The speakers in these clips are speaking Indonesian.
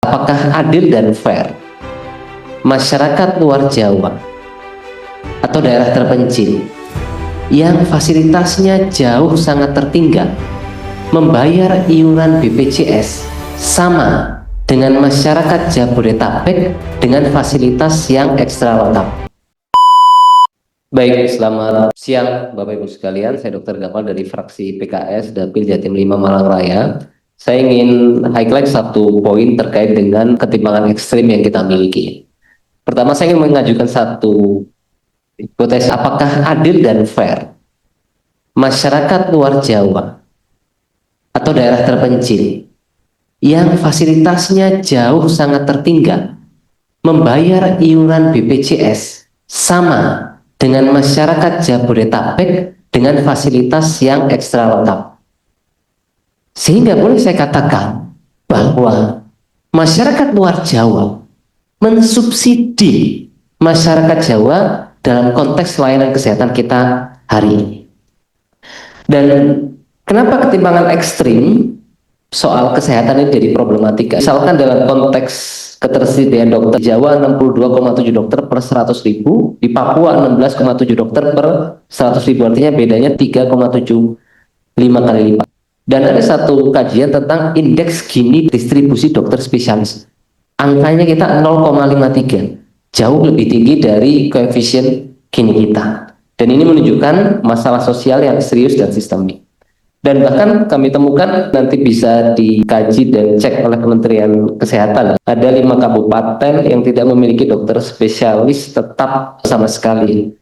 Apakah adil dan fair masyarakat luar Jawa atau daerah terpencil yang fasilitasnya jauh sangat tertinggal membayar iuran BPJS sama dengan masyarakat Jabodetabek dengan fasilitas yang ekstra lengkap? Baik, selamat siang Bapak Ibu sekalian. Saya Dr. Gamal dari fraksi PKS Dapil Jatim 5 Malang Raya. Saya ingin highlight satu poin terkait dengan ketimpangan ekstrim yang kita miliki. Pertama, saya ingin mengajukan satu hipotesis, apakah adil dan fair masyarakat luar Jawa atau daerah terpencil yang fasilitasnya jauh sangat tertinggal membayar iuran BPJS sama dengan masyarakat Jabodetabek dengan fasilitas yang ekstra lengkap. Sehingga boleh saya katakan bahwa masyarakat luar Jawa mensubsidi masyarakat Jawa dalam konteks layanan kesehatan kita hari ini. Dan kenapa ketimpangan ekstrim soal kesehatan ini jadi problematika? Misalkan dalam konteks ketersediaan dokter Jawa 62,7 dokter per 100.000, di Papua 16,7 dokter per 100.000, artinya bedanya 3,75 kali lipat. Dan ada satu kajian tentang indeks Gini distribusi dokter spesialis. Angkanya kita 0,53, jauh lebih tinggi dari koefisien Gini kita. Dan ini menunjukkan masalah sosial yang serius dan sistemik. Dan bahkan kami temukan, nanti bisa dikaji dan cek oleh Kementerian Kesehatan, ada 5 kabupaten yang tidak memiliki dokter spesialis tetap sama sekali.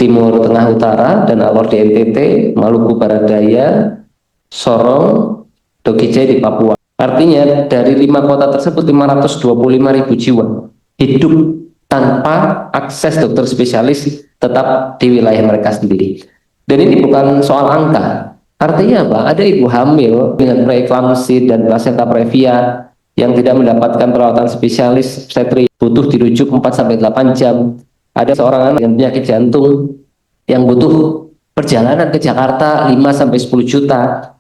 Timur Tengah Utara dan Alor di NTT, Maluku Barat Daya, Sorong, Dokijai di Papua. Artinya dari 5 kota tersebut 525.000 jiwa hidup tanpa akses dokter spesialis tetap di wilayah mereka sendiri. Dan ini bukan soal angka. Artinya apa? Ada ibu hamil dengan preeklamsi dan plasenta previa yang tidak mendapatkan perawatan spesialis obstetri, butuh dirujuk 4-8 jam. Ada seorang anak dengan penyakit jantung yang butuh perjalanan ke Jakarta 5-10 juta,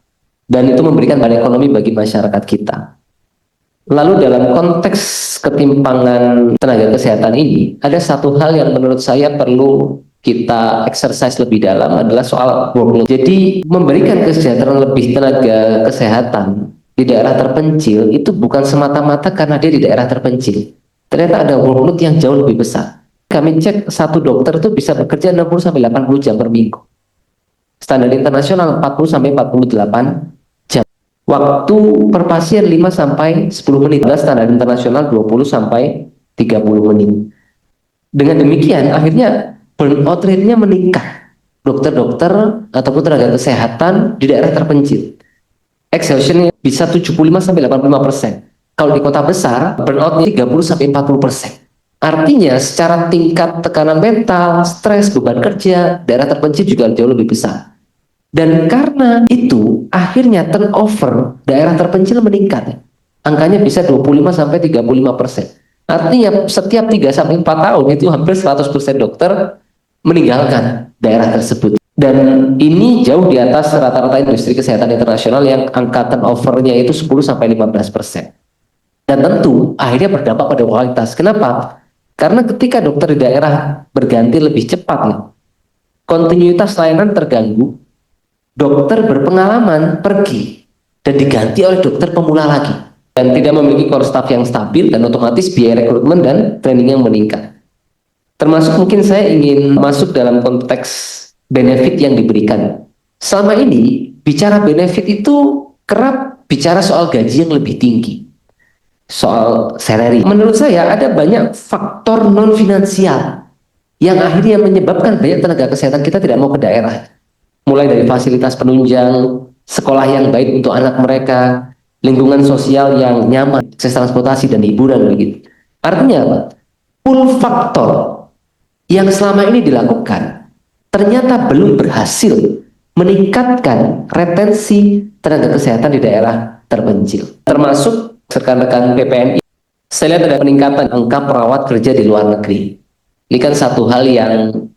dan itu memberikan beban ekonomi bagi masyarakat kita. Lalu dalam konteks ketimpangan tenaga kesehatan ini, ada satu hal yang menurut saya perlu kita exercise lebih dalam, adalah soal workload. Jadi memberikan kesejahteraan lebih tenaga kesehatan di daerah terpencil itu bukan semata-mata karena dia di daerah terpencil. Ternyata ada workload yang jauh lebih besar. Kami cek satu dokter itu bisa bekerja 60-80 jam per minggu. Standar internasional 40-48 jam. Waktu per pasien 5-10 menit. Standar internasional 20-30 menit. Dengan demikian akhirnya burnout rate-nya meningkat. Dokter-dokter ataupun tenaga kesehatan di daerah terpencil, exhaustion bisa 75-85%. Kalau di kota besar, burnout-nya 30-40%. Artinya secara tingkat tekanan mental, stres, beban kerja, daerah terpencil juga jauh lebih besar. Dan karena itu, akhirnya turnover daerah terpencil meningkat. Angkanya bisa 25-35%. Artinya setiap 3-4 tahun itu hampir 100% dokter meninggalkan daerah tersebut. Dan ini jauh di atas rata-rata industri kesehatan internasional yang angka turnover-nya itu 10-15%. Dan tentu akhirnya berdampak pada kualitas. Kenapa? Karena ketika dokter di daerah berganti lebih cepat, kontinuitas layanan terganggu, dokter berpengalaman pergi dan diganti oleh dokter pemula lagi, dan tidak memiliki core staff yang stabil, dan otomatis biaya rekrutmen dan training yang meningkat. Termasuk mungkin saya ingin masuk dalam konteks benefit yang diberikan. Selama ini bicara benefit itu kerap bicara soal gaji yang lebih tinggi, soal salary. Menurut saya ada banyak faktor non finansial yang akhirnya menyebabkan banyak tenaga kesehatan kita tidak mau ke daerah. Mulai dari fasilitas penunjang, sekolah yang baik untuk anak mereka, lingkungan sosial yang nyaman, akses transportasi dan hiburan begitu. Artinya apa? Full faktor yang selama ini dilakukan ternyata belum berhasil meningkatkan retensi tenaga kesehatan di daerah terpencil. Termasuk rekan-rekan PPNI, saya lihat ada peningkatan angka perawat kerja di luar negeri. Ini kan satu hal yang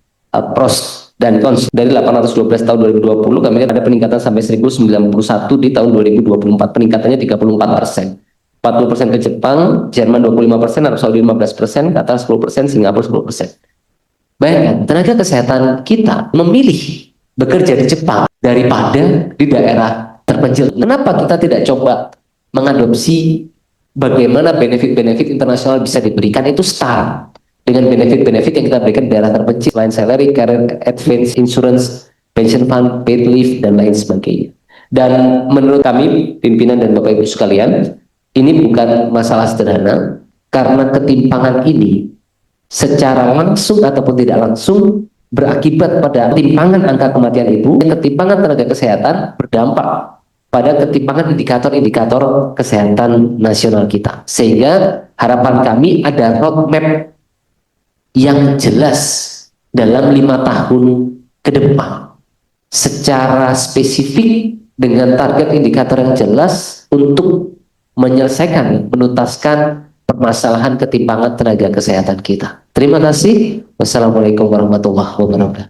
pros dan cons. Dari 812 tahun 2020 kami lihat ada peningkatan sampai 1091 di tahun 2024, peningkatannya 34%. 40% ke Jepang, Jerman 25%, Arab Saudi 15%, Qatar 10%, Singapura 10%. Bayangkan, tenaga kesehatan kita memilih bekerja di Jepang daripada di daerah terpencil. Kenapa kita tidak coba mengadopsi bagaimana benefit-benefit internasional bisa diberikan itu setara dengan benefit-benefit yang kita berikan di daerah terpencil, selain salary, career advance, insurance, pension fund, paid leave, dan lain sebagainya. Dan menurut kami, pimpinan dan Bapak Ibu sekalian, ini bukan masalah sederhana, karena ketimpangan ini secara langsung ataupun tidak langsung berakibat pada ketimpangan angka kematian ibu. Ketimpangan tenaga kesehatan berdampak pada ketimpangan indikator-indikator kesehatan nasional kita. Sehingga harapan kami ada roadmap yang jelas dalam 5 tahun ke depan secara spesifik dengan target indikator yang jelas untuk menyelesaikan, menuntaskan permasalahan ketimpangan tenaga kesehatan kita. Terima kasih. Wassalamualaikum warahmatullahi wabarakatuh.